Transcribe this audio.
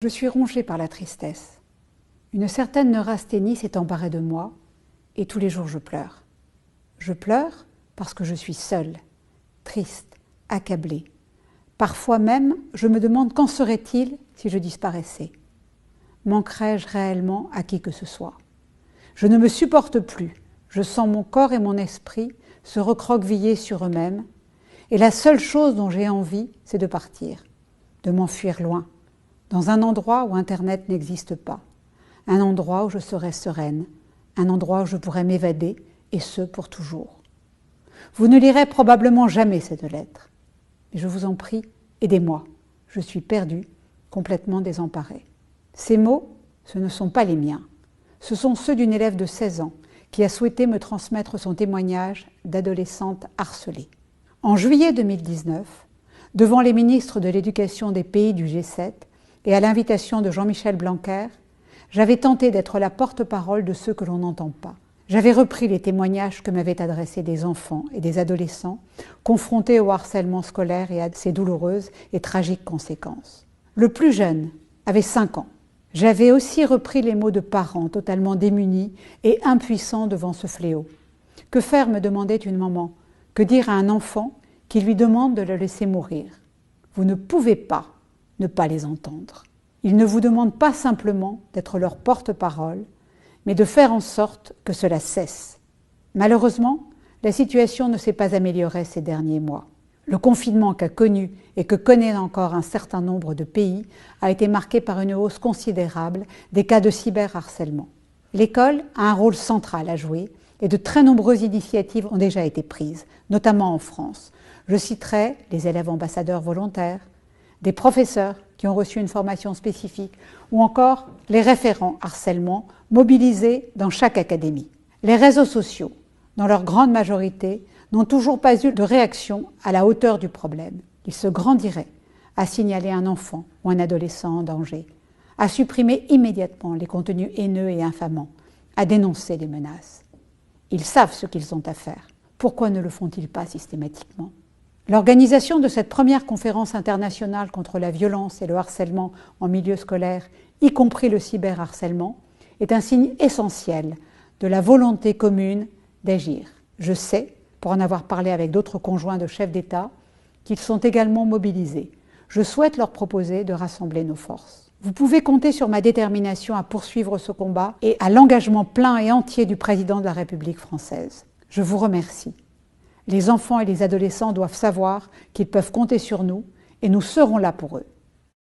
Je suis rongée par la tristesse. Une certaine neurasthénie s'est emparée de moi et tous les jours je pleure. Je pleure parce que je suis seule, triste, accablée. Parfois même, je me demande qu'en serait-il si je disparaissais. Manquerais-je réellement à qui que ce soit? Je ne me supporte plus. Je sens mon corps et mon esprit se recroqueviller sur eux-mêmes. Et la seule chose dont j'ai envie, c'est de partir, de m'enfuir loin, dans un endroit où Internet n'existe pas, un endroit où je serai sereine, un endroit où je pourrai m'évader, et ce pour toujours. Vous ne lirez probablement jamais cette lettre, mais je vous en prie, aidez-moi. Je suis perdue, complètement désemparée. Ces mots, ce ne sont pas les miens. Ce sont ceux d'une élève de 16 ans qui a souhaité me transmettre son témoignage d'adolescente harcelée. En juillet 2019, devant les ministres de l'Éducation des pays du G7 et à l'invitation de Jean-Michel Blanquer, j'avais tenté d'être la porte-parole de ceux que l'on n'entend pas. J'avais repris les témoignages que m'avaient adressés des enfants et des adolescents confrontés au harcèlement scolaire et à ses douloureuses et tragiques conséquences. Le plus jeune avait 5 ans. J'avais aussi repris les mots de parents totalement démunis et impuissants devant ce fléau. Que faire, me demandait une maman? Que dire à un enfant qui lui demande de le laisser mourir? Vous ne pouvez pas ne pas les entendre. Ils ne vous demandent pas simplement d'être leur porte-parole, mais de faire en sorte que cela cesse. Malheureusement, la situation ne s'est pas améliorée ces derniers mois. Le confinement qu'a connu et que connaît encore un certain nombre de pays a été marqué par une hausse considérable des cas de cyberharcèlement. L'école a un rôle central à jouer et de très nombreuses initiatives ont déjà été prises, notamment en France. Je citerai les élèves ambassadeurs volontaires, des professeurs qui ont reçu une formation spécifique ou encore les référents harcèlement mobilisés dans chaque académie. Les réseaux sociaux, dans leur grande majorité, n'ont toujours pas eu de réaction à la hauteur du problème. Ils se grandiraient à signaler un enfant ou un adolescent en danger, à supprimer immédiatement les contenus haineux et infamants, à dénoncer les menaces. Ils savent ce qu'ils ont à faire. Pourquoi ne le font-ils pas systématiquement? L'organisation de cette première conférence internationale contre la violence et le harcèlement en milieu scolaire, y compris le cyberharcèlement, est un signe essentiel de la volonté commune d'agir. Je sais, pour en avoir parlé avec d'autres conjoints de chefs d'État, qu'ils sont également mobilisés. Je souhaite leur proposer de rassembler nos forces. Vous pouvez compter sur ma détermination à poursuivre ce combat et à l'engagement plein et entier du président de la République française. Je vous remercie. Les enfants et les adolescents doivent savoir qu'ils peuvent compter sur nous et nous serons là pour eux.